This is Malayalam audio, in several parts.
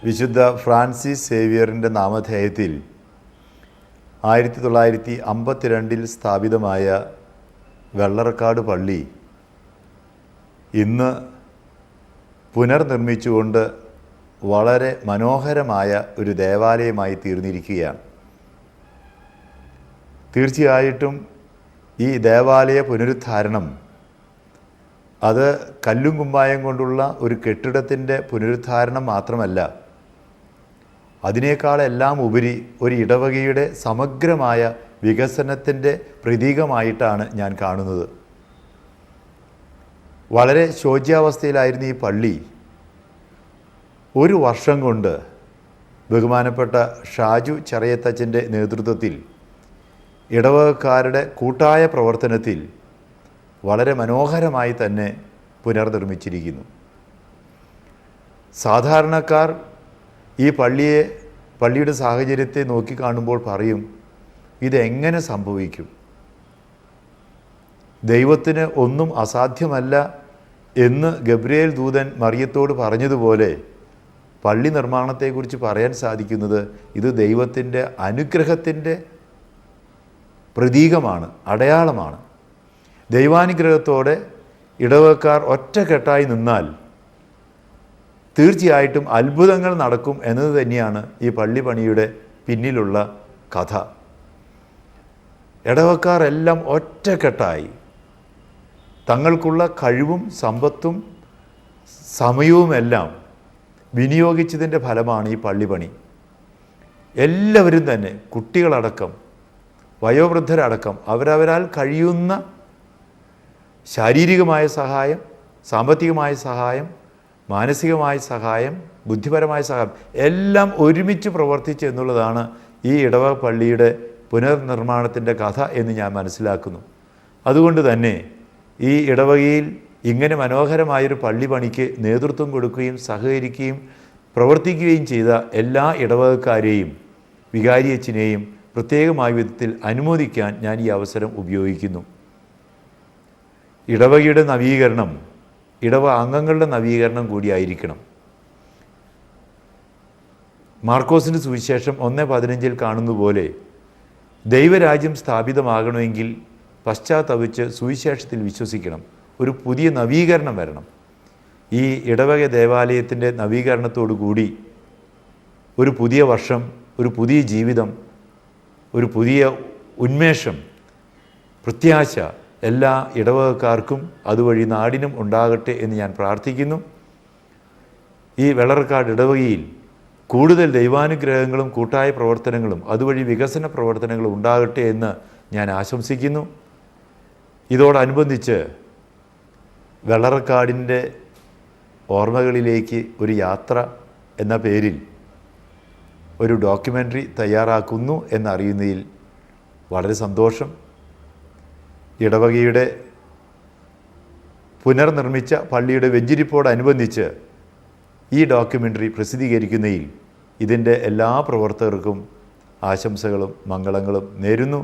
വിശുദ്ധ ഫ്രാൻസിസ് സേവിയറിൻ്റെ നാമധേയത്തിൽ 1952 സ്ഥാപിതമായ വെള്ളറക്കാട് പള്ളി ഇന്ന് പുനർനിർമ്മിച്ചുകൊണ്ട് വളരെ മനോഹരമായ ഒരു ദേവാലയമായി തീർന്നിരിക്കുകയാണ്. തീർച്ചയായിട്ടും ഈ ദേവാലയ പുനരുദ്ധാരണം അത് കല്ലും കുമ്മായം കൊണ്ടുള്ള ഒരു കെട്ടിടത്തിൻ്റെ പുനരുദ്ധാരണം മാത്രമല്ല, അതിനേക്കാളെല്ലാം ഉപരി ഒരു ഇടവകയുടെ സമഗ്രമായ വികസനത്തിൻ്റെ പ്രതീകമായിട്ടാണ് ഞാൻ കാണുന്നത്. വളരെ ശോച്യാവസ്ഥയിലായിരുന്ന ഈ പള്ളി ഒരു വർഷം കൊണ്ട് ബഹുമാനപ്പെട്ട ഷാജു ചെറിയത്തച്ഛൻ്റെ നേതൃത്വത്തിൽ ഇടവകക്കാരുടെ കൂട്ടായ പ്രവർത്തനത്തിൽ വളരെ മനോഹരമായി തന്നെ പുനർനിർമ്മിച്ചിരിക്കുന്നു. സാധാരണക്കാർ ഈ പള്ളിയുടെ സാഹചര്യത്തെ നോക്കിക്കാണുമ്പോൾ പറയും, ഇതെങ്ങനെ സംഭവിക്കും? ദൈവത്തിന് ഒന്നും അസാധ്യമല്ല എന്ന് ഗബ്രിയേൽ ദൂതൻ മറിയത്തോട് പറഞ്ഞതുപോലെ പള്ളി നിർമ്മാണത്തെക്കുറിച്ച് പറയാൻ സാധിക്കുന്നത് ഇത് ദൈവത്തിൻ്റെ അനുഗ്രഹത്തിൻ്റെ പ്രതീകമാണ്, അടയാളമാണ്. ദൈവാനുഗ്രഹത്തോടെ ഇടവകക്കാർ ഒറ്റക്കെട്ടായി നിന്നാൽ തീർച്ചയായിട്ടും അത്ഭുതങ്ങൾ നടക്കും എന്നത് തന്നെയാണ് ഈ പള്ളി പണിയുടെ പിന്നിലുള്ള കഥ. ഇടവകക്കാർ എല്ലാം ഒറ്റക്കെട്ടായി തങ്ങൾക്കുള്ള കഴിവും സമ്പത്തും സമയവുമെല്ലാം വിനിയോഗിച്ചതിൻ്റെ ഫലമാണ് ഈ പള്ളിപ്പണി. എല്ലാവരും തന്നെ, കുട്ടികളടക്കം വയോവൃദ്ധരടക്കം, അവരവരാൽ കഴിയുന്ന ശാരീരികമായ സഹായം, സാമ്പത്തികമായ സഹായം, മാനസികമായ സഹായം, ബുദ്ധിപരമായ സഹായം എല്ലാം ഒരുമിച്ച് പ്രവർത്തിച്ചു എന്നുള്ളതാണ് ഈ ഇടവക പള്ളിയുടെ പുനർനിർമ്മാണത്തിൻ്റെ കഥ എന്ന് ഞാൻ മനസ്സിലാക്കുന്നു. അതുകൊണ്ട് തന്നെ ഈ ഇടവകയിൽ ഇങ്ങനെ മനോഹരമായൊരു പള്ളി പണിക്ക് നേതൃത്വം കൊടുക്കുകയും സഹകരിക്കുകയും പ്രവർത്തിക്കുകയും ചെയ്ത എല്ലാ ഇടവകക്കാരെയും വികാരിയച്ഛനെയും പ്രത്യേകമായ വിധത്തിൽ അനുമോദിക്കാൻ ഞാൻ ഈ അവസരം ഉപയോഗിക്കുന്നു. ഇടവകയുടെ നവീകരണം ഇടവക അംഗങ്ങളുടെ നവീകരണം കൂടിയായിരിക്കണം. മാർക്കോസിൻ്റെ സുവിശേഷം 1:15 കാണുന്ന പോലെ ദൈവരാജ്യം സ്ഥാപിതമാകണമെങ്കിൽ പശ്ചാത്തപിച്ച് സുവിശേഷത്തിൽ വിശ്വസിക്കണം. ഒരു പുതിയ നവീകരണം വരണം. ഈ ഇടവക ദേവാലയത്തിൻ്റെ നവീകരണത്തോടു കൂടി ഒരു പുതിയ വർഷം, ഒരു പുതിയ ജീവിതം, ഒരു പുതിയ ഉന്മേഷം, പ്രത്യാശ എല്ലാ ഇടവകക്കാർക്കും അതുവഴി നാടിനും ഉണ്ടാകട്ടെ എന്ന് ഞാൻ പ്രാർത്ഥിക്കുന്നു. ഈ വെള്ളറക്കാട് ഇടവകയിൽ കൂടുതൽ ദൈവാനുഗ്രഹങ്ങളും കൂട്ടായ പ്രവർത്തനങ്ങളും അതുവഴി വികസന പ്രവർത്തനങ്ങളും ഉണ്ടാകട്ടെ എന്ന് ഞാൻ ആശംസിക്കുന്നു. ഇതോടനുബന്ധിച്ച് വെള്ളറക്കാടിൻ്റെ ഓർമ്മകളിലേക്ക് ഒരു യാത്ര എന്ന പേരിൽ ഒരു ഡോക്യുമെൻ്ററി തയ്യാറാക്കുന്നു എന്നറിയുന്നതിൽ വളരെ സന്തോഷം. ഇടവകയുടെ പുനർനിർമ്മിച്ച പള്ളിയുടെ വെഞ്ചിരിപ്പോടനുബന്ധിച്ച് ഈ ഡോക്യുമെൻ്ററി പ്രസിദ്ധീകരിക്കുന്നതിൽ ഇതിൻ്റെ എല്ലാ പ്രവർത്തകർക്കും ആശംസകളും മംഗളങ്ങളും നേരുന്നു.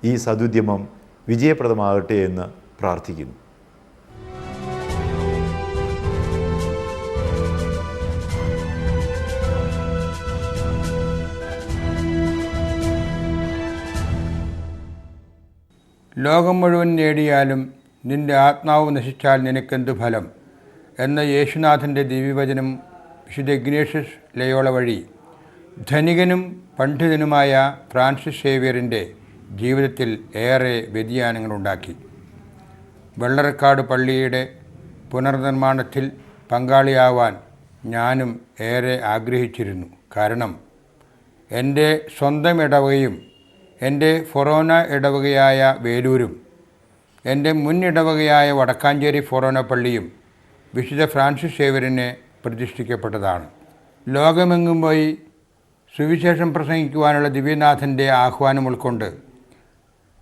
ഈ സദുദ്യമം വിജയപ്രദമാകട്ടെ എന്ന് പ്രാർത്ഥിക്കുന്നു. ലോകം മുഴുവൻ നേടിയാലും നിൻ്റെ ആത്മാവ് നശിച്ചാൽ നിനക്കെന്തു ഫലം എന്ന യേശുനാഥൻ്റെ ദിവ്യവചനം വിശുദ്ധ ഇഗ്നേഷ്യസ് ലയോള വഴി ധനികനും പണ്ഡിതനുമായ ഫ്രാൻസിസ് സേവിയറിൻ്റെ ജീവിതത്തിൽ ഏറെ വ്യതിയാനങ്ങളുണ്ടാക്കി. വെള്ളറക്കാട് പള്ളിയുടെ പുനർനിർമ്മാണത്തിൽ പങ്കാളിയാവാൻ ഞാനും ഏറെ ആഗ്രഹിച്ചിരുന്നു. കാരണം എൻ്റെ സ്വന്തം ഇടവകയും എൻ്റെ ഫൊറോന ഇടവകയായ വേലൂരും എൻ്റെ മുൻ ഇടവകയായ വടക്കാഞ്ചേരി ഫൊറോന പള്ളിയും വിശുദ്ധ ഫ്രാൻസിസ് സേവിയറിനെ പ്രതിഷ്ഠിക്കപ്പെട്ടതാണ്. ലോകമെങ്ങും പോയി സുവിശേഷം പ്രസംഗിക്കുവാനുള്ള ദിവ്യനാഥൻ്റെ ആഹ്വാനം ഉൾക്കൊണ്ട്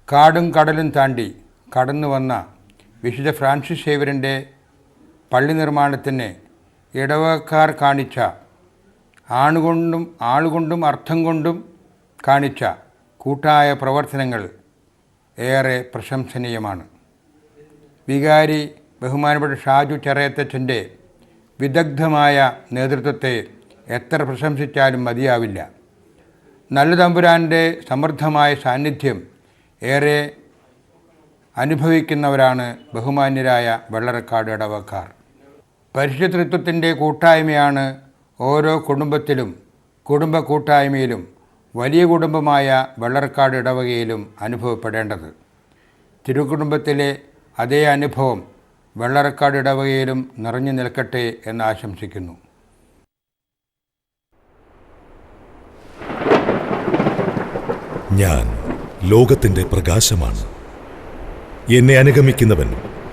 കാടും കടലും താണ്ടി കടന്നു വന്ന വിശുദ്ധ ഫ്രാൻസിസ് സേവിയറിൻ്റെ പള്ളി നിർമ്മാണത്തിന് ഇടവകക്കാർ കാണിച്ച ആളുകൊണ്ടും അർത്ഥം കൊണ്ടും കാണിച്ച കൂട്ടായ പ്രവർത്തനങ്ങൾ ഏറെ പ്രശംസനീയമാണ്. വികാരി ബഹുമാനപ്പെട്ട ഷാജു ചെറിയത്തച്ഛൻ്റെ വിദഗ്ധമായ നേതൃത്വത്തെ എത്ര പ്രശംസിച്ചാലും മതിയാവില്ല. നല്ല തമ്പുരാൻ്റെ സമൃദ്ധമായ സാന്നിധ്യം ഏറെ അനുഭവിക്കുന്നവരാണ് ബഹുമാന്യരായ വെള്ളറക്കാട് ഇടവക്കാർ. പരിശുദ്ധ തൃത്വത്തിൻ്റെ കൂട്ടായ്മയാണ് ഓരോ കുടുംബത്തിലും കുടുംബ കൂട്ടായ്മയിലും വലിയ കുടുംബമായ വെള്ളറക്കാട് ഇടവകയിലും അനുഭവപ്പെടേണ്ടത്. തിരുകുടുംബത്തിലെ അതേ അനുഭവം വെള്ളറക്കാട് ഇടവകയിലും നിറഞ്ഞു നിൽക്കട്ടെ എന്ന് ആശംസിക്കുന്നു. ഞാൻ ലോകത്തിൻ്റെ പ്രകാശമാണ്. എന്നെ അനുഗമിക്കുന്നവൻ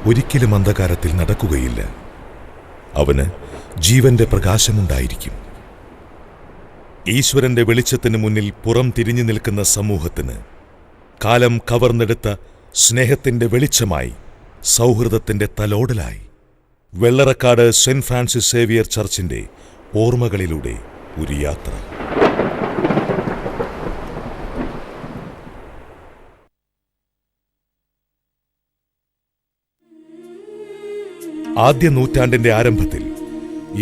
ഒരിക്കലും അന്ധകാരത്തിൽ നടക്കുകയില്ല. അവന് ജീവന്റെ പ്രകാശമുണ്ടായിരിക്കും. ഈശ്വരന്റെ വെളിച്ചത്തിന് മുന്നിൽ പുറം തിരിഞ്ഞു നിൽക്കുന്ന സമൂഹത്തിന് കാലം കവർന്നെടുത്ത സ്നേഹത്തിന്റെ വെളിച്ചമായി, സൗഹൃദത്തിന്റെ തലോടലായി വെള്ളറക്കാട് സെന്റ് ഫ്രാൻസിസ് സേവിയർ ചർച്ചിന്റെ ഓർമ്മകളിലൂടെ ഒരു യാത്ര. ആദ്യ നൂറ്റാണ്ടിന്റെ ആരംഭത്തിൽ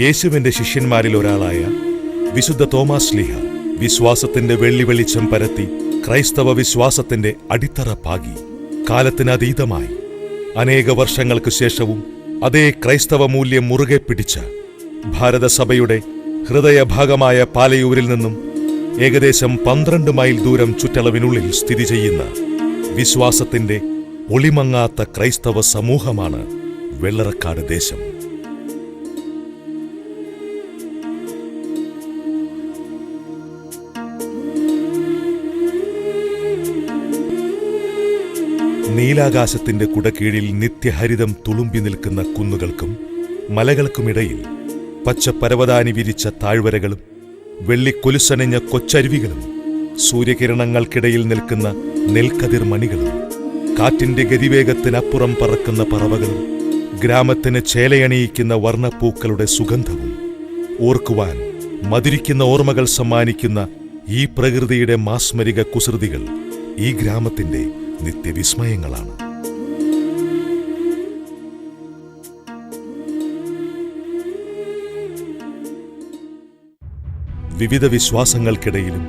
യേശുവിന്റെ ശിഷ്യന്മാരിൽ ഒരാളായ വിശുദ്ധ തോമാസ് ശ്ലീഹ വിശ്വാസത്തിന്റെ വെള്ളി വെളിച്ചം പരത്തി ക്രൈസ്തവ വിശ്വാസത്തിന്റെ അടിത്തറ പാകി. കാലത്തിനതീതമായി അനേക വർഷങ്ങൾക്ക് ശേഷവും അതേ ക്രൈസ്തവ മൂല്യം മുറുകെ പിടിച്ച ഭാരതസഭയുടെ ഹൃദയഭാഗമായ പാലയൂരിൽ നിന്നും ഏകദേശം 12 മൈൽ ദൂരം ചുറ്റളവിനുള്ളിൽ സ്ഥിതി ചെയ്യുന്ന വിശ്വാസത്തിന്റെ ഒളിമങ്ങാത്ത ക്രൈസ്തവ സമൂഹമാണ് വെള്ളറക്കാട് ദേശം. നീലാകാശത്തിന്റെ കുടക്കീഴിൽ നിത്യഹരിതം തുളുമ്പി നിൽക്കുന്ന കുന്നുകൾക്കും മലകൾക്കുമിടയിൽ പച്ചപ്പരവതാനി വിരിച്ച താഴ്വരകളും വെള്ളിക്കൊലുസണിഞ്ഞ കൊച്ചരുവികളും സൂര്യകിരണങ്ങൾക്കിടയിൽ നിൽക്കുന്ന നെൽക്കതിർ മണികളും കാറ്റിന്റെ ഗതിവേഗത്തിനപ്പുറം പറക്കുന്ന പറവകളും ഗ്രാമത്തിന് ചേലയണിയിക്കുന്ന വർണ്ണപ്പൂക്കളുടെ സുഗന്ധവും ഓർക്കുവാൻ മധുരിക്കുന്ന ഓർമ്മകൾ സമ്മാനിക്കുന്ന ഈ പ്രകൃതിയുടെ മാസ്മരിക കുസൃതികൾ ഈ ഗ്രാമത്തിന്റെ നിത്യവിസ്മയങ്ങളാണ്. വിവിധ വിശ്വാസങ്ങൾക്കിടയിലും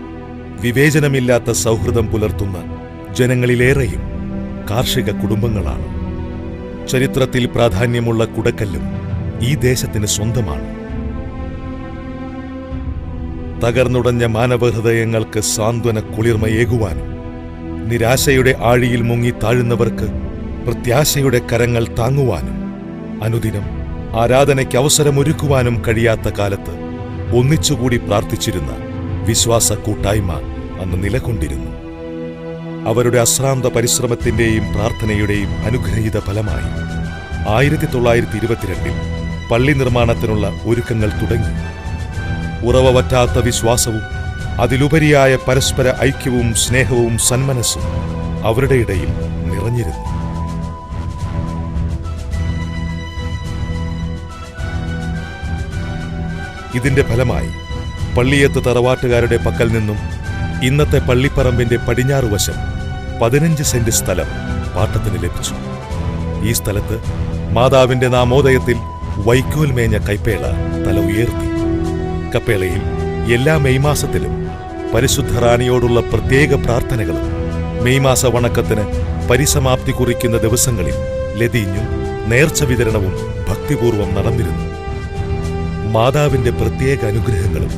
വിവേചനമില്ലാത്ത സൗഹൃദം പുലർത്തുന്ന ജനങ്ങളിലേറെയും കാർഷിക കുടുംബങ്ങളാണ്. ചരിത്രത്തിൽ പ്രാധാന്യമുള്ള കുടക്കല്ലും ഈ ദേശത്തിന് സ്വന്തമാണ്. തകർന്നുടഞ്ഞ മാനവഹൃദയങ്ങൾക്ക് സാന്ത്വന കുളിർമയേകുവാനും നിരാശയുടെ ആഴിയിൽ മുങ്ങി താഴുന്നവർക്ക് പ്രത്യാശയുടെ കരങ്ങൾ താങ്ങുവാനും അനുദിനം ആരാധനയ്ക്ക് അവസരമൊരുക്കുവാനും കഴിയാത്ത കാലത്ത് ഒന്നിച്ചുകൂടി പ്രാർത്ഥിച്ചിരുന്ന വിശ്വാസ കൂട്ടായ്മ അന്ന് നിലകൊണ്ടിരുന്നു. അവരുടെ അശ്രാന്ത പരിശ്രമത്തിന്റെയും പ്രാർത്ഥനയുടെയും അനുഗ്രഹീത ഫലമായി 1922 പള്ളി നിർമ്മാണത്തിനുള്ള ഒരുക്കങ്ങൾ തുടങ്ങി. ഉറവ വറ്റാത്ത വിശ്വാസവും അതിലുപരിയായ പരസ്പര ഐക്യവും സ്നേഹവും സന്മനസ്സും അവരുടെ ഇടയിൽ നിറഞ്ഞിരുന്നു. ഇതിന്റെ ഫലമായി പള്ളിയത്ത് തറവാട്ടുകാരുടെ പക്കൽ നിന്നും ഇന്നത്തെ പള്ളിപ്പറമ്പിന്റെ പടിഞ്ഞാറുവശം 15 സെന്റ് സ്ഥലം പാട്ടത്തിന് ലഭിച്ചു. ഈ സ്ഥലത്ത് മാതാവിന്റെ നാമോദയത്തിൽ വൈക്കോൽ മേഞ്ഞ കൈപ്പേള തല ഉയർത്തി. കപ്പേളയിൽ എല്ലാ മെയ് മാസത്തിലും പരിശുദ്ധ റാണിയോടുള്ള പ്രത്യേക പ്രാർത്ഥനകളും മെയ് മാസ വണക്കത്തിന് പരിസമാപ്തി കുറിക്കുന്ന ദിവസങ്ങളിൽ ലതീഞ്ഞും നേർച്ച വിതരണവും ഭക്തിപൂർവം നടന്നിരുന്നു. മാതാവിന്റെ പ്രത്യേക അനുഗ്രഹങ്ങളും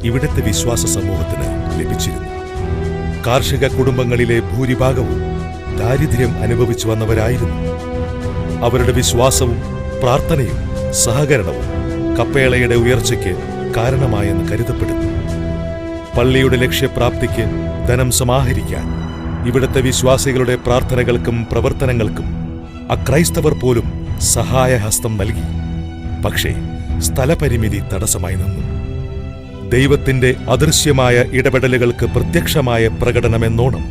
ഇവിടുത്തെ വിശ്വാസ സമൂഹത്തിന് ലഭിച്ചിരുന്നു. കാർഷിക കുടുംബങ്ങളിലെ ഭൂരിഭാഗവും ദാരിദ്ര്യം അനുഭവിച്ചു വന്നവരായിരുന്നു. അവരുടെ വിശ്വാസവും പ്രാർത്ഥനയും സഹകരണവും കപ്പേളയുടെ ഉയർച്ചയ്ക്ക് കാരണമായെന്ന് കരുതപ്പെടുന്നു. പള്ളിയുടെ ലക്ഷ്യപ്രാപ്തിക്ക് ധനം സമാഹരിക്കാൻ ഇവിടുത്തെ വിശ്വാസികളുടെ പ്രാർത്ഥനകൾക്കും പ്രവർത്തനങ്ങൾക്കും അക്രൈസ്തവർ പോലും സഹായഹസ്തം നൽകി. പക്ഷേ സ്ഥലപരിമിതി തടസ്സമായി നിന്നു. ദൈവത്തിന്റെ അദൃശ്യമായ ഇടപെടലുകൾക്ക് പ്രത്യക്ഷമായ പ്രകടനമെന്നോണം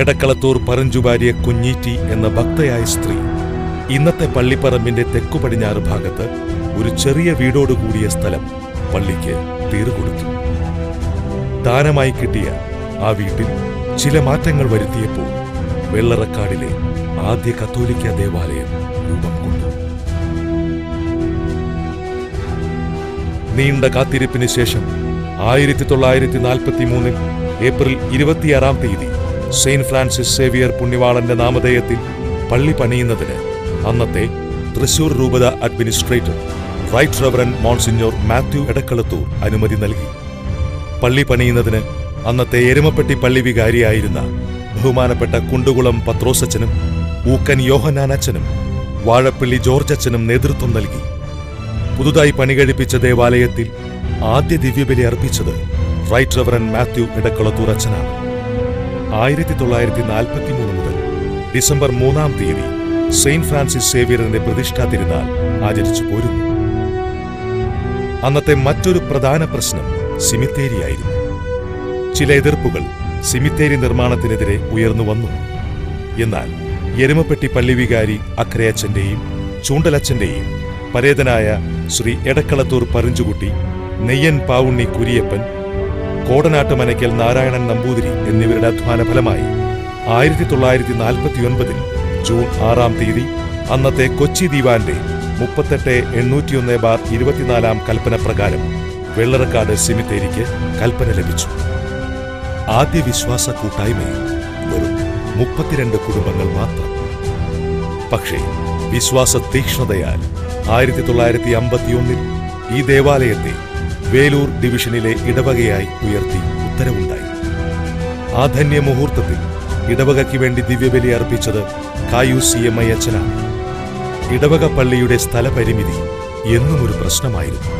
എടക്കളത്തൂർ പറഞ്ചുവാരിയ കുഞ്ഞീറ്റി എന്ന ഭക്തയായ സ്ത്രീ ഇന്നത്തെ പള്ളിപ്പറമ്പിന്റെ തെക്കുപടിഞ്ഞാറ് ഭാഗത്ത് ഒരു ചെറിയ വീടോടുകൂടിയ സ്ഥലം പള്ളിക്ക് തീർകൊടുത്തു. ദാനമായി കിട്ടിയ ആ വീട്ടിൽ ചില മാറ്റങ്ങൾ വരുത്തിയപ്പോൾ വെള്ളറക്കാടിലെ ആദ്യ കത്തോലിക്ക ദേവാലയം രൂപം കൊണ്ടു. നീണ്ട കാത്തിരിപ്പിന് ശേഷം 1943 ഏപ്രിൽ 26-ാം തീയതി സെയിന്റ് ഫ്രാൻസിസ് സേവിയർ പുണ്യവാളന്റെ നാമധേയത്തിൽ പള്ളി പണിയുന്നതിന് അന്നത്തെ തൃശൂർ രൂപത administrator right reverend monsignor Mathew Edakkalathur അനുമതി നൽകി. പള്ളി പണിയുന്നതിന് അന്നത്തെ എരുമപ്പെട്ടി പള്ളി വികാരിയായിരുന്ന ബഹുമാനപ്പെട്ട കുണ്ടുകുളം പത്രോസച്ചനും ഊക്കൻ യോഹന്നാനച്ചനും വാഴപ്പള്ളി ജോർജ് അച്ചനും നേതൃത്വം നൽകി. പുതുതായി പണികഴിപ്പിച്ച ദേവാലയത്തിൽ ആദ്യ ദിവ്യബലി അർപ്പിച്ചത് റൈറ്റ് റവറൻഡ് മാത്യു എടക്കളത്തൂർ അച്ചനാണ്. 1943 മുതൽ ഡിസംബർ 3-ാം തീയതി സെയിന്റ് ഫ്രാൻസിസ് സേവിയറിന്റെ പ്രതിഷ്ഠാ തിരുനാൾ ആചരിച്ചു പോരുന്നു. അന്നത്തെ മറ്റൊരു പ്രധാന പ്രശ്നം സിമിത്തേരിയായിരുന്നു. ചില എതിർപ്പുകൾ സിമിത്തേരി നിർമ്മാണത്തിനെതിരെ ഉയർന്നു വന്നു. എന്നാൽ എരുമപ്പെട്ടി പള്ളി വികാരി അക്കരയച്ചന്റെയും ചൂണ്ടലച്ചന്റെയും പരേതനായ ശ്രീ എടക്കളത്തൂർ പറിഞ്ചുകുട്ടി, നെയ്യൻ പാവുണ്ണി കുരിയപ്പൻ, കോടനാട്ട് മനയ്ക്കൽ നാരായണൻ നമ്പൂതിരി എന്നിവരുടെ അധ്വാന ഫലമായി 1949 ജൂൺ 6-ാം തീയതി അന്നത്തെ കൊച്ചി ദീവാന്റെ 38-801/24 കൽപ്പന പ്രകാരം വെള്ളറക്കാട് സിമിത്തേരിക്ക് കൽപ്പന ലഭിച്ചു. ആദ്യ വിശ്വാസ കൂട്ടായ്മയിൽ വെറും 32 കുടുംബങ്ങൾ മാത്രം. പക്ഷേ വിശ്വാസ തീക്ഷ്ണതയാൽ 1951 ഈ ദേവാലയത്തെ വേലൂർ ഡിവിഷനിലെ ഇടവകയായി ഉയർത്തി ഉത്തരവുണ്ടായി. ആ ധന്യ മുഹൂർത്തത്തിൽ ഇടവകയ്ക്ക് വേണ്ടി ദിവ്യബലി അർപ്പിച്ചത് കായൂസിയമ്മ അച്ഛനാണ്. ഇടവക പള്ളിയുടെ സ്ഥലപരിമിതി എന്നും ഒരു പ്രശ്നമായിരുന്നു.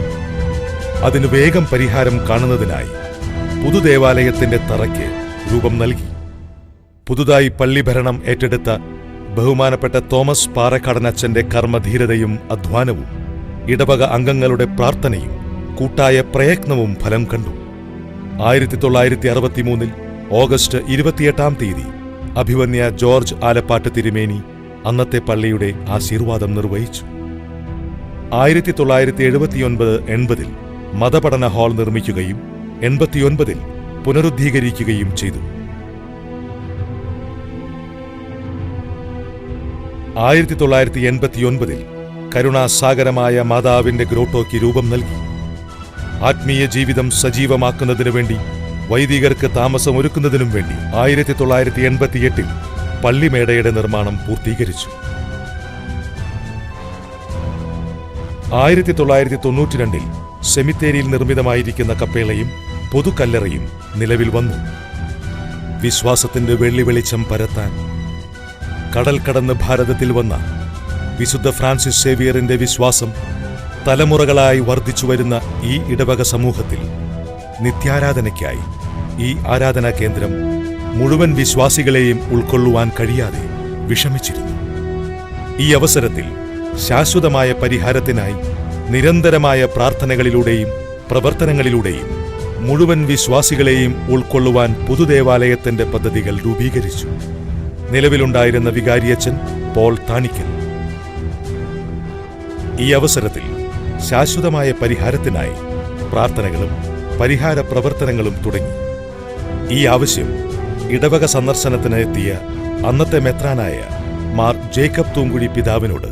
അതിനു വേഗം പരിഹാരം കാണുന്നതിനായി പുതുദേവാലയത്തിന്റെ തറയ്ക്ക് രൂപം നൽകി. പുതുതായി പള്ളി ഭരണം ഏറ്റെടുത്ത ബഹുമാനപ്പെട്ട തോമസ് പാറക്കാടനച്ചന്റെ കർമ്മധീരതയും അധ്വാനവും ഇടവക അംഗങ്ങളുടെ പ്രാർത്ഥനയും കൂട്ടായ പ്രയത്നവും ഫലം കണ്ടു. 1963 ഓഗസ്റ്റ് 28-ാം തീയതി അഭിവന്യ ജോർജ് ആലപ്പാട്ട് തിരുമേനി അന്നത്തെ പള്ളിയുടെ ആശീർവാദം നിർവഹിച്ചു. 1979-80 മതപഠന ഹാൾ നിർമ്മിക്കുകയും 89 പുനരുദ്ധീകരിക്കുകയും ചെയ്തു. 1989 കരുണാസാഗരമായ മാതാവിന്റെ ഗ്രോട്ടോയ്ക്ക് രൂപം നൽകി. ആത്മീയ ജീവിതം സജീവമാക്കുന്നതിനു വേണ്ടി വൈദികർക്ക് താമസമൊരുക്കുന്നതിനും വേണ്ടി 1988 പള്ളിമേടയുടെ നിർമ്മാണം പൂർത്തീകരിച്ചു. 1992 സെമിത്തേരിയിൽ നിർമ്മിതമായിരിക്കുന്ന കപ്പേളയും പൊതുകല്ലറയും നിലവിൽ വന്നു. വിശ്വാസത്തിന്റെ വെള്ളി വെളിച്ചം പരത്താൻ കടൽ കടന്ന് ഭാരതത്തിൽ വന്ന വിശുദ്ധ ഫ്രാൻസിസ് സേവിയറിന്റെ വിശ്വാസം തലമുറകളായി വർദ്ധിച്ചുവരുന്ന ഈ ഇടവക സമൂഹത്തിൽ നിത്യാരാധനയ്ക്കായി ഈ ആരാധനാ കേന്ദ്രം മുഴുവൻ വിശ്വാസികളെയും ഉൾക്കൊള്ളുവാൻ കഴിയാതെ വിഷമിച്ചിരുന്നു. ഈ അവസരത്തിൽ ശാശ്വതമായ പരിഹാരത്തിനായി നിരന്തരമായ പ്രാർത്ഥനകളിലൂടെയും പ്രവർത്തനങ്ങളിലൂടെയും മുഴുവൻ വിശ്വാസികളെയും ഉൾക്കൊള്ളുവാൻ പുതുദേവാലയത്തിന്റെ പദ്ധതികൾ രൂപീകരിച്ചു. നിലവിലുണ്ടായിരുന്ന വികാരിയച്ചൻ പോൾ താണിക്കൽ ഈ അവസരത്തിൽ ശാശ്വതമായ പരിഹാരത്തിനായി പ്രാർത്ഥനകളും പരിഹാര പ്രവർത്തനങ്ങളും തുടങ്ങി. ഈ ആവശ്യം ഇടവക സന്ദർശനത്തിന് എത്തിയ അന്നത്തെ മെത്രാനായ മാർ ജേക്കബ് തൂങ്കുഴി പിതാവിനോട്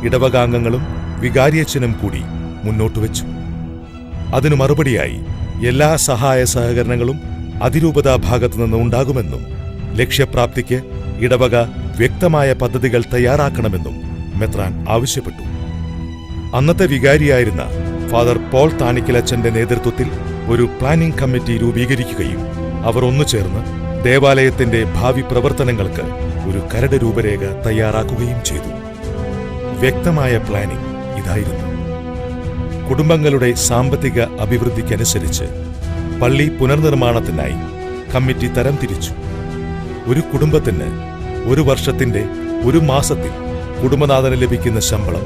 ഇടവകാംഗങ്ങളും വികാരിയച്ചനും കൂടി മുന്നോട്ടുവച്ചു. അതിനു മറുപടിയായി എല്ലാ സഹായ സഹകരണങ്ങളും അതിരൂപതാ ഭാഗത്തുനിന്ന് ഉണ്ടാകുമെന്നും ലക്ഷ്യപ്രാപ്തിക്ക് ഇടവക വ്യക്തമായ പദ്ധതികൾ തയ്യാറാക്കണമെന്നും മെത്രാൻ ആവശ്യപ്പെട്ടു. അന്നത്തെ വികാരിയായിരുന്ന ഫാദർ പോൾ താണിക്കലച്ചന്റെ നേതൃത്വത്തിൽ ഒരു പ്ലാനിംഗ് കമ്മിറ്റി രൂപീകരിക്കുകയും അവർ ഒന്നുചേർന്ന് ദേവാലയത്തിന്റെ ഭാവി പ്രവർത്തനങ്ങൾക്ക് ഒരു കരട് രൂപരേഖ തയ്യാറാക്കുകയും ചെയ്തു. വ്യക്തമായ പ്ലാനിംഗ് ഇതായിരുന്നു: കുടുംബങ്ങളുടെ സാമ്പത്തിക അഭിവൃദ്ധിക്കനുസരിച്ച് പള്ളി പുനർനിർമ്മാണത്തിനായി കമ്മിറ്റി തരംതിരിച്ചു. ഒരു കുടുംബത്തിന് ഒരു വർഷത്തിന്റെ ഒരു മാസത്തിൽ കുടുംബനാഥന് ലഭിക്കുന്ന ശമ്പളം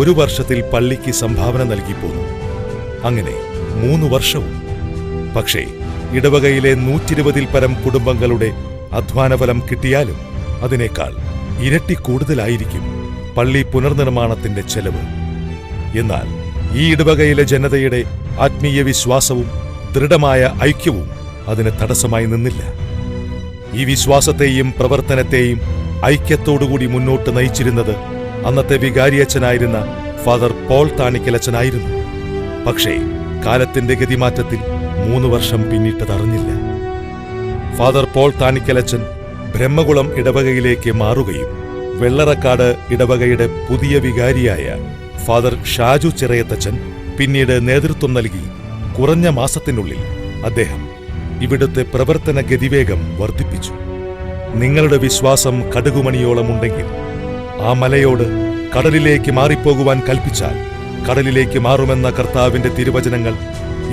ഒരു വർഷത്തിൽ പള്ളിക്ക് സംഭാവന നൽകിപ്പോന്നു. അങ്ങനെ 3 വർഷവും. പക്ഷേ ഇടവകയിലെ 120-ൽ പരം കുടുംബങ്ങളുടെ അധ്വാനഫലം കിട്ടിയാലും അതിനേക്കാൾ ഇരട്ടി കൂടുതലായിരിക്കും പള്ളി പുനർനിർമ്മാണത്തിന്റെ ചെലവ്. എന്നാൽ ഈ ഇടവകയിലെ ജനതയുടെ ആത്മീയ വിശ്വാസവും ദൃഢമായ ഐക്യവും അതിന് തടസ്സമായി നിന്നില്ല. ഈ വിശ്വാസത്തെയും പ്രവർത്തനത്തെയും ഐക്യത്തോടുകൂടി മുന്നോട്ട് നയിച്ചിരുന്നത് അന്നത്തെ വികാരിയച്ചനായിരുന്ന ഫാദർ പോൾ താണിക്കലച്ചനായിരുന്നു. പക്ഷേ കാലത്തിന്റെ ഗതിമാറ്റത്തിൽ 3 വർഷം പിന്നിട്ടതറിഞ്ഞില്ല. ഫാദർ പോൾ താണിക്കലച്ചൻ ബ്രഹ്മകുളം ഇടവകയിലേക്ക് മാറുകയും വെള്ളറക്കാട് ഇടവകയുടെ പുതിയ വികാരിയായ ഫാദർ ഷാജു ചിറയത്തച്ചൻ പിന്നീട് നേതൃത്വം നൽകി കുറഞ്ഞ മാസത്തിനുള്ളിൽ അദ്ദേഹം ഇവിടുത്തെ പ്രവർത്തന ഗതിവേഗം വർദ്ധിപ്പിച്ചു. നിങ്ങളുടെ വിശ്വാസം കടുകുമണിയോളമുണ്ടെങ്കിൽ ആ മലയോട് കടലിലേക്ക് മാറിപ്പോകുവാൻ കൽപ്പിച്ചാൽ കടലിലേക്ക് മാറുമെന്ന കർത്താവിന്റെ തിരുവചനങ്ങൾ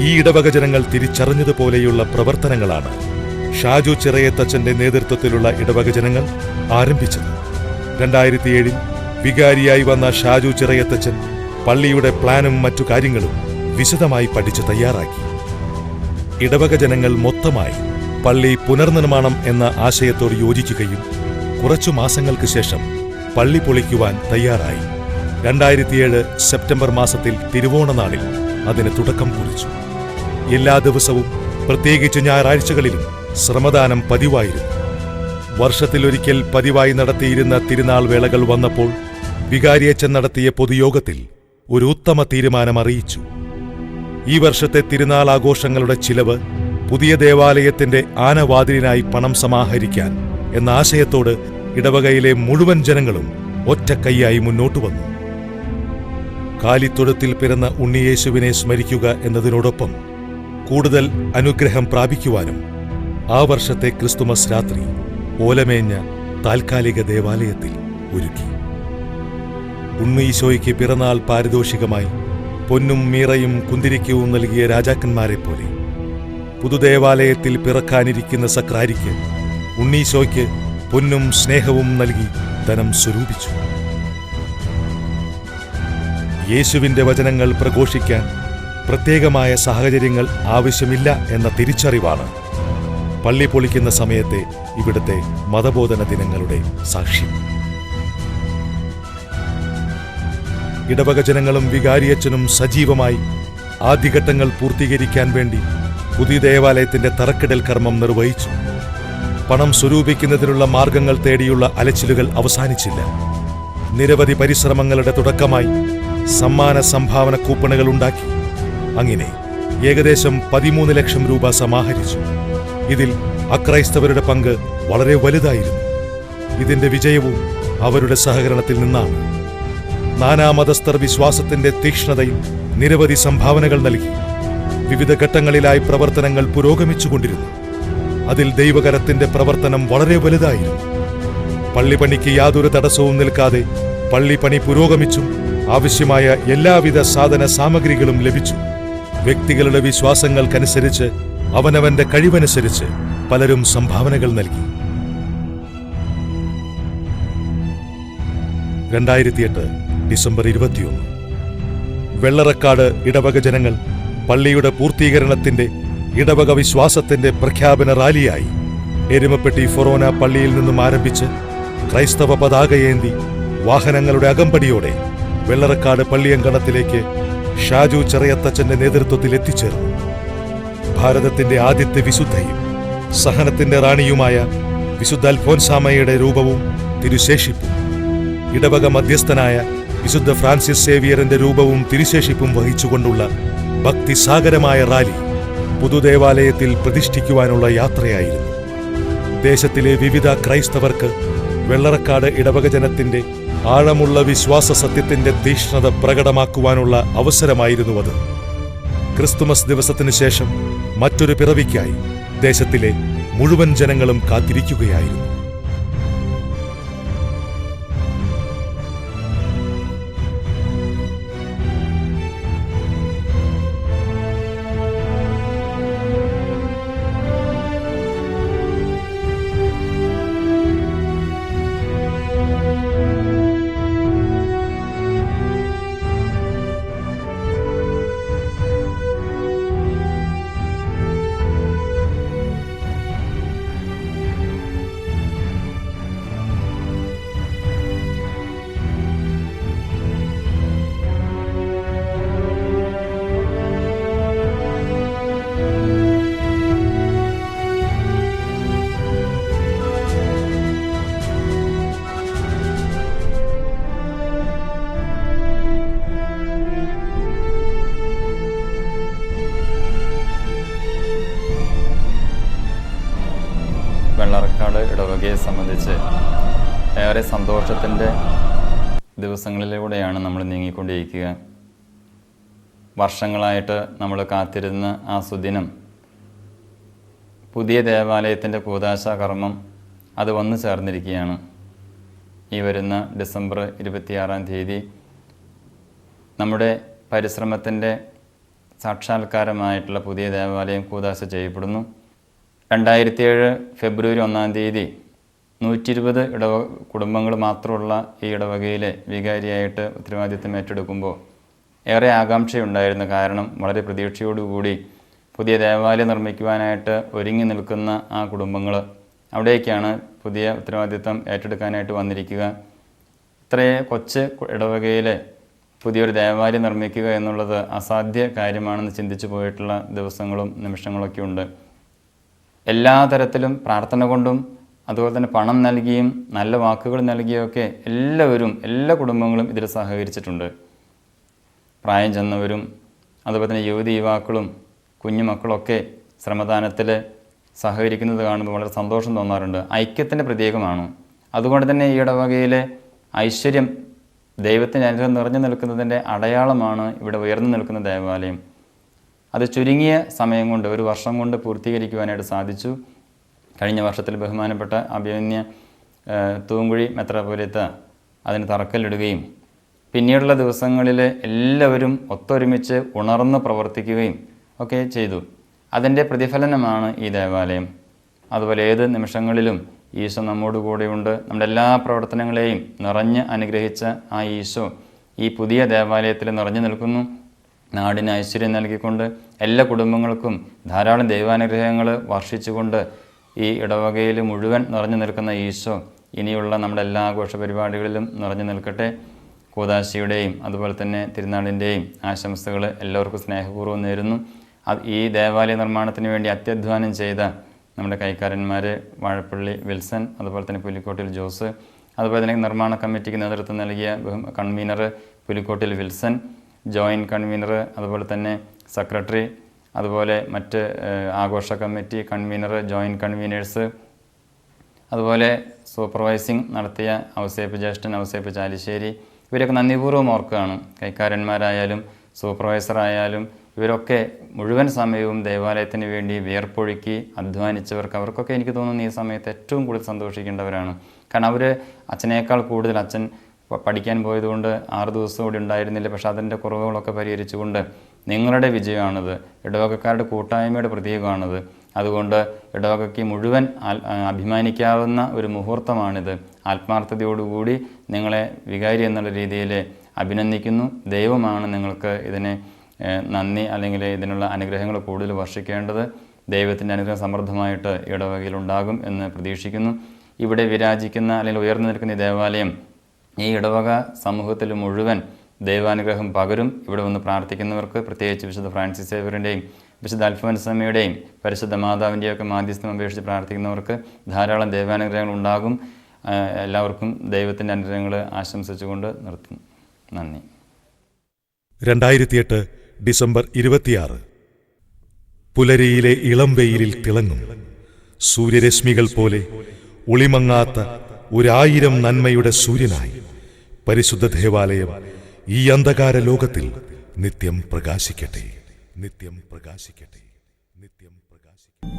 ഈ ഇടവക ജനങ്ങൾ തിരിച്ചറിഞ്ഞതുപോലെയുള്ള പ്രവർത്തനങ്ങളാണ് ഷാജു ചിറയത്തച്ചന്റെ നേതൃത്വത്തിലുള്ള ഇടവക ജനങ്ങൾ ആരംഭിച്ചത്. 2007 വികാരിയായി വന്ന ഷാജു ചിറയത്തച്ചൻ പള്ളിയുടെ പ്ലാനും മറ്റു കാര്യങ്ങളും വിശദമായി പഠിച്ച് തയ്യാറാക്കി. ഇടവക ജനങ്ങൾ മൊത്തമായി പള്ളി പുനർനിർമ്മാണം എന്ന ആശയത്തോട് യോജിക്കുകയും കുറച്ചു മാസങ്ങൾക്ക് ശേഷം പള്ളി പൊളിക്കുവാൻ തയ്യാറായി. 2007 സെപ്റ്റംബർ മാസത്തിൽ തിരുവോണനാളിൽ അതിന് തുടക്കം കുറിച്ചു. എല്ലാ ദിവസവും പ്രത്യേകിച്ച് ഞായറാഴ്ചകളിലും ശ്രമദാനം പതിവായിരുന്നു. വർഷത്തിലൊരിക്കൽ പതിവായി നടത്തിയിരുന്ന തിരുനാൾ വേളകൾ വന്നപ്പോൾ വികാരിയച്ചൻ നടത്തിയ പൊതുയോഗത്തിൽ ഒരു ഉത്തമ തീരുമാനം അറിയിച്ചു. ഈ വർഷത്തെ തിരുനാൾ ആഘോഷങ്ങളുടെ ചിലവ് പുതിയ ദേവാലയത്തിന്റെ ആനവാതിലിനായി പണം സമാഹരിക്കാൻ എന്ന ആശയത്തോട് ഇടവകയിലെ മുഴുവൻ ജനങ്ങളും ഒറ്റക്കൈയായി മുന്നോട്ടു വന്നു. കാലിത്തൊഴുത്തിൽ പിറന്ന ഉണ്ണിയേശുവിനെ സ്മരിക്കുക എന്നതിനോടൊപ്പം കൂടുതൽ അനുഗ്രഹം പ്രാപിക്കുവാനും ആ വർഷത്തെ ക്രിസ്തുമസ് രാത്രി ഓലമേഞ്ഞ താൽക്കാലിക ദേവാലയത്തിൽ ഒരുക്കി. ഉണ്ണീശോയ്ക്ക് പിറന്നാൾ പാരിതോഷികമായി പൊന്നും മീറയും കുന്തിരിക്കവും നൽകിയ രാജാക്കന്മാരെപ്പോലെ പുതുദേവാലയത്തിൽ പിറക്കാനിരിക്കുന്ന സക്രാരിക്ക് ഉണ്ണീശോയ്ക്ക് പൊന്നും സ്നേഹവും നൽകി ധനം സ്വരൂപിച്ചു. യേശുവിന്റെ വചനങ്ങൾ പ്രഘോഷിക്കാൻ പ്രത്യേകമായ സാഹചര്യങ്ങൾ ആവശ്യമില്ല എന്ന തിരിച്ചറിവാണ് പള്ളി പൊളിക്കുന്ന സമയത്തെ ഇവിടുത്തെ മതബോധന ദിനങ്ങളുടെ സാക്ഷ്യം. ഇടവക ജനങ്ങളും വികാരിയച്ചനും സജീവമായി ആദ്യഘട്ടങ്ങൾ പൂർത്തീകരിക്കാൻ വേണ്ടി പുതിയ ദേവാലയത്തിന്റെ തറക്കിടൽ കർമ്മം നിർവഹിച്ചു. പണം സ്വരൂപിക്കുന്നതിനുള്ള മാർഗങ്ങൾ തേടിയുള്ള അലച്ചിലുകൾ അവസാനിച്ചില്ല. നിരവധി പരിശ്രമങ്ങളുടെ തുടക്കമായി സമ്മാന സംഭാവന കൂപ്പണുകൾ ഉണ്ടാക്കി. അങ്ങനെ ഏകദേശം 13 ലക്ഷം രൂപ സമാഹരിച്ചു. ഇതിൽ അക്രൈസ്തവരുടെ പങ്ക് വളരെ വലുതായിരുന്നു. ഇതിന്റെ വിജയവും അവരുടെ സഹകരണത്തിൽ നിന്നാണ്. നാനാമതസ്ഥർ വിശ്വാസത്തിന്റെ തീക്ഷ്ണതയിൽ നിരവധി സംഭാവനകൾ നൽകി. വിവിധ ഘട്ടങ്ങളിലായി പ്രവർത്തനങ്ങൾ പുരോഗമിച്ചുകൊണ്ടിരുന്നു. അതിൽ ദൈവകരത്തിന്റെ പ്രവർത്തനം വളരെ വലുതായിരുന്നു. പള്ളിപ്പണിക്ക് യാതൊരു തടസ്സവും നിൽക്കാതെ പള്ളിപ്പണി പുരോഗമിച്ചും ആവശ്യമായ എല്ലാവിധ സാധന സാമഗ്രികളും ലഭിച്ചു. വ്യക്തികളുടെ വിശ്വാസങ്ങൾക്കനുസരിച്ച് അവനവന്റെ കഴിവനുസരിച്ച് പലരും സംഭാവനകൾ നൽകി. 2008 ഡിസംബർ 21 വെള്ളറക്കാട് ഇടവക ജനങ്ങൾ പള്ളിയുടെ പൂർത്തീകരണത്തിന്റെ ഇടവക വിശ്വാസത്തിന്റെ പ്രഖ്യാപന റാലിയായി എരുമപ്പെട്ടി ഫൊറോന പള്ളിയിൽ നിന്നും ആരംഭിച്ച് ക്രൈസ്തവ പതാകയേന്തി വാഹനങ്ങളുടെ അകമ്പടിയോടെ വെള്ളറക്കാട് പള്ളിയങ്കണത്തിലേക്ക് ഷാജു ചിറയത്തച്ചന്റെ നേതൃത്വത്തിൽ എത്തിച്ചേർന്നു. ഭാരതത്തിന്റെ ആദ്യത്തെ വിശുദ്ധയും സഹനത്തിന്റെ റാണിയുമായ വിശുദ്ധ അൽഫോൻസാമയുടെ രൂപവും തിരുശേഷിപ്പും, ഇടവക മധ്യസ്ഥനായ വിശുദ്ധ ഫ്രാൻസിസ് സേവിയറിന്റെ രൂപവും തിരുശേഷിപ്പും വഹിച്ചുകൊണ്ടുള്ള ഭക്തിസാഗരമായ റാലി പുതുദേവാലയത്തിൽ പ്രതിഷ്ഠിക്കുവാനുള്ള യാത്രയായിരുന്നു. ദേശത്തിലെ വിവിധ ക്രൈസ്തവർക്ക് വെള്ളറക്കാട് ഇടവക ജനത്തിന്റെ ആഴമുള്ള വിശ്വാസ സത്യത്തിന്റെ തീക്ഷ്ണത പ്രകടമാക്കുവാനുള്ള അവസരമായിരുന്നു അത്. ക്രിസ്തുമസ് ദിവസത്തിനു ശേഷം മറ്റൊരു പിറവിക്കായി ദേശത്തിലെ മുഴുവൻ ജനങ്ങളും കാത്തിരിക്കുകയായിരുന്നു. ഇടവകയെ സംബന്ധിച്ച് ഏറെ സന്തോഷത്തിൻ്റെ ദിവസങ്ങളിലൂടെയാണ് നമ്മൾ നീങ്ങിക്കൊണ്ടിരിക്കുക. വർഷങ്ങളായിട്ട് നമ്മൾ കാത്തിരുന്ന ആ സുദിനം, പുതിയ ദേവാലയത്തിൻ്റെ കൂദാശ കർമ്മം അത് വന്നു ചേർന്നിരിക്കുകയാണ്. ഈ വരുന്ന ഡിസംബർ 26-ാം തീയതി നമ്മുടെ പരിശ്രമത്തിൻ്റെ സാക്ഷാത്കാരമായിട്ടുള്ള പുതിയ ദേവാലയം കൂദാശ ചെയ്യപ്പെടുന്നു. 2007 ഫെബ്രുവരി 1-ാം തീയതി 120 കുടുംബങ്ങൾ മാത്രമുള്ള ഈ ഇടവകയിലെ വികാരിയായിട്ട് ഉത്തരവാദിത്വം ഏറ്റെടുക്കുമ്പോൾ ഏറെ ആകാംക്ഷയുണ്ടായിരുന്നു. കാരണം വളരെ പ്രതീക്ഷയോടുകൂടി പുതിയ ദേവാലയം നിർമ്മിക്കുവാനായിട്ട് ഒരുങ്ങി നിൽക്കുന്ന ആ കുടുംബങ്ങൾ അവിടേക്കാണ് പുതിയ ഉത്തരവാദിത്വം ഏറ്റെടുക്കാനായിട്ട് വന്നിരിക്കുക. ഇത്രയും കൊച്ചു ഇടവകയിൽ പുതിയൊരു ദേവാലയം നിർമ്മിക്കുക എന്നുള്ളത് അസാധ്യ കാര്യമാണെന്ന് ചിന്തിച്ചു പോയിട്ടുള്ള ദിവസങ്ങളും നിമിഷങ്ങളൊക്കെ ഉണ്ട്. എല്ലാ തരത്തിലും പ്രാർത്ഥന കൊണ്ടും അതുപോലെ തന്നെ പണം നൽകിയും നല്ല വാക്കുകൾ നൽകിയൊക്കെ എല്ലാ കുടുംബങ്ങളും ഇതിൽ സഹകരിച്ചിട്ടുണ്ട്. പ്രായം ചെന്നവരും അതുപോലെ തന്നെ യുവാക്കളും കുഞ്ഞുമക്കളൊക്കെ ശ്രമദാനത്തിൽ സഹകരിക്കുന്നത് കാണുമ്പോൾ വളരെ സന്തോഷം തോന്നാറുണ്ട്. ഐക്യത്തിൻ്റെ പ്രതീകമാണ്. അതുകൊണ്ട് തന്നെ ഈ ഇടവകയിലെ ഐശ്വര്യം, ദൈവത്തിൻ്റെ അനുഗ്രഹം നിറഞ്ഞു നിൽക്കുന്നതിൻ്റെ അടയാളമാണ് ഇവിടെ ഉയർന്നു നിൽക്കുന്ന ദേവാലയം. അത് ചുരുങ്ങിയ സമയം കൊണ്ട്, ഒരു വർഷം കൊണ്ട് പൂർത്തീകരിക്കുവാനായിട്ട് സാധിച്ചു. കഴിഞ്ഞ വർഷത്തിൽ ബഹുമാനപ്പെട്ട അഭിമന്യ തൂങ്കുഴി മെത്രാപ്പൊലീത്ത അതിന് തറക്കല്ലിടുകയും പിന്നീടുള്ള ദിവസങ്ങളിൽ എല്ലാവരും ഒത്തൊരുമിച്ച് ഉണർന്ന് പ്രവർത്തിക്കുകയും ഒക്കെ ചെയ്തു. അതിൻ്റെ പ്രതിഫലനമാണ് ഈ ദേവാലയം. അതുപോലെ ഏത് നിമിഷങ്ങളിലും ഈശോ നമ്മോട് കൂടെയുണ്ട്. നമ്മുടെ എല്ലാ പ്രവർത്തനങ്ങളെയും നിറഞ്ഞ് അനുഗ്രഹിച്ച ആ ഈശോ ഈ പുതിയ ദേവാലയത്തിൽ നിറഞ്ഞു നിൽക്കുന്നു. നാടിന് ഐശ്വര്യം നൽകിക്കൊണ്ട് എല്ലാ കുടുംബങ്ങൾക്കും ധാരാളം ദൈവാനുഗ്രഹങ്ങൾ വർഷിച്ചുകൊണ്ട് ഈ ഇടവകയിൽ മുഴുവൻ നിറഞ്ഞു നിൽക്കുന്ന ഈശോ ഇനിയുള്ള നമ്മുടെ എല്ലാ ആഘോഷ പരിപാടികളിലും നിറഞ്ഞു നിൽക്കട്ടെ. കൂദാശയുടെയും അതുപോലെ തന്നെ തിരുനാളിൻ്റെയും ആശംസകൾ എല്ലാവർക്കും സ്നേഹപൂർവ്വം നേരുന്നു. ഈ ദേവാലയ നിർമ്മാണത്തിന് വേണ്ടി അത്യധ്വാനം ചെയ്ത നമ്മുടെ കൈക്കാരന്മാർ വാഴപ്പള്ളി വിൽസൺ, അതുപോലെ തന്നെ പുലിക്കോട്ടിൽ ജോസ്, അതുപോലെ തന്നെ നിർമ്മാണ കമ്മിറ്റിക്ക് നേതൃത്വം നൽകിയ convener Pulikkottil Wilson, joint convener, അതുപോലെ തന്നെ സെക്രട്ടറി, അതുപോലെ മറ്റ് ആഘോഷ കമ്മിറ്റി കൺവീനർ, ജോയിൻറ്റ് കൺവീനേഴ്സ്, അതുപോലെ സൂപ്പർവൈസിങ് നടത്തിയ ഔസേപ്പ് ജ്യേഷ്ഠൻ, ഔസേപ്പ് ചാലിശ്ശേരി, ഇവരൊക്കെ നന്ദിപൂർവ്വം ഓർക്കുകയാണ്. കൈക്കാരന്മാരായാലും സൂപ്പർവൈസറായാലും ഇവരൊക്കെ മുഴുവൻ സമയവും ദേവാലയത്തിന് വേണ്ടി വിയർപ്പൊഴുക്കി അധ്വാനിച്ചവർക്ക്, അവർക്കൊക്കെ എനിക്ക് തോന്നുന്നു ഈ സമയത്ത് ഏറ്റവും കൂടുതൽ സന്തോഷിക്കേണ്ടവരാണ്. കാരണം അവർ അച്ഛനേക്കാൾ കൂടുതൽ, അച്ഛൻ പഠിക്കാൻ പോയതുകൊണ്ട് 6 ദിവസം കൂടി ഉണ്ടായിരുന്നില്ല, പക്ഷേ അതിൻ്റെ കുറവുകളൊക്കെ പരിഹരിച്ചുകൊണ്ട് നിങ്ങളുടെ വിജയമാണിത്, ഇടവകക്കാരുടെ കൂട്ടായ്മയുടെ പ്രതീകമാണിത്. അതുകൊണ്ട് ഇടവകയ്ക്ക് മുഴുവൻ അഭിമാനിക്കാവുന്ന ഒരു മുഹൂർത്തമാണിത്. ആത്മാർത്ഥതയോടുകൂടി നിങ്ങളെ വികാരി എന്നുള്ള രീതിയിൽ അഭിനന്ദിക്കുന്നു. ദൈവമാണ് നിങ്ങൾക്ക് ഇതിനെ നന്ദി അല്ലെങ്കിൽ ഇതിനുള്ള അനുഗ്രഹങ്ങൾ കൂടുതൽ വർഷിക്കേണ്ടത്. ദൈവത്തിൻ്റെ അനുഗ്രഹം സമൃദ്ധമായിട്ട് ഇടവകയിലുണ്ടാകും എന്ന് പ്രതീക്ഷിക്കുന്നു. ഇവിടെ വിരാജിക്കുന്ന അല്ലെങ്കിൽ ഉയർന്നു നിൽക്കുന്ന ഈ ദേവാലയം ഈ ഇടവക സമൂഹത്തിൽ മുഴുവൻ ദൈവാനുഗ്രഹം പകരും. ഇവിടെ വന്ന് പ്രാർത്ഥിക്കുന്നവർക്ക്, പ്രത്യേകിച്ച് വിശുദ്ധ ഫ്രാൻസിസ് സേവ്യറിൻ്റെയും വിശുദ്ധ അൽഫോൻസമ്മയുടെയും പരിശുദ്ധ മാതാവിൻ്റെയൊക്കെ മാധ്യസ്ഥം അപേക്ഷിച്ച് പ്രാർത്ഥിക്കുന്നവർക്ക് ധാരാളം ദൈവാനുഗ്രഹങ്ങൾ ഉണ്ടാകും. എല്ലാവർക്കും ദൈവത്തിൻ്റെ അനുഗ്രഹങ്ങൾ ആശംസിച്ചുകൊണ്ട് നിർത്തുന്നു. നന്ദി. 2008 ഡിസംബർ 26. പുലരിയിലെ ഇളം വെയിലിൽ തിളങ്ങും സൂര്യരശ്മികൾ പോലെ ഒളിമങ്ങാത്ത 1000 നന്മയുടെ സൂര്യനായി പരിശുദ്ധ ദേവാലയം ഈ അന്ധകാര ലോകത്തിൽ നിത്യം പ്രകാശിക്കട്ടെ, നിത്യം പ്രകാശിക്കട്ടെ, നിത്യം പ്രകാശിക്കട്ടെ.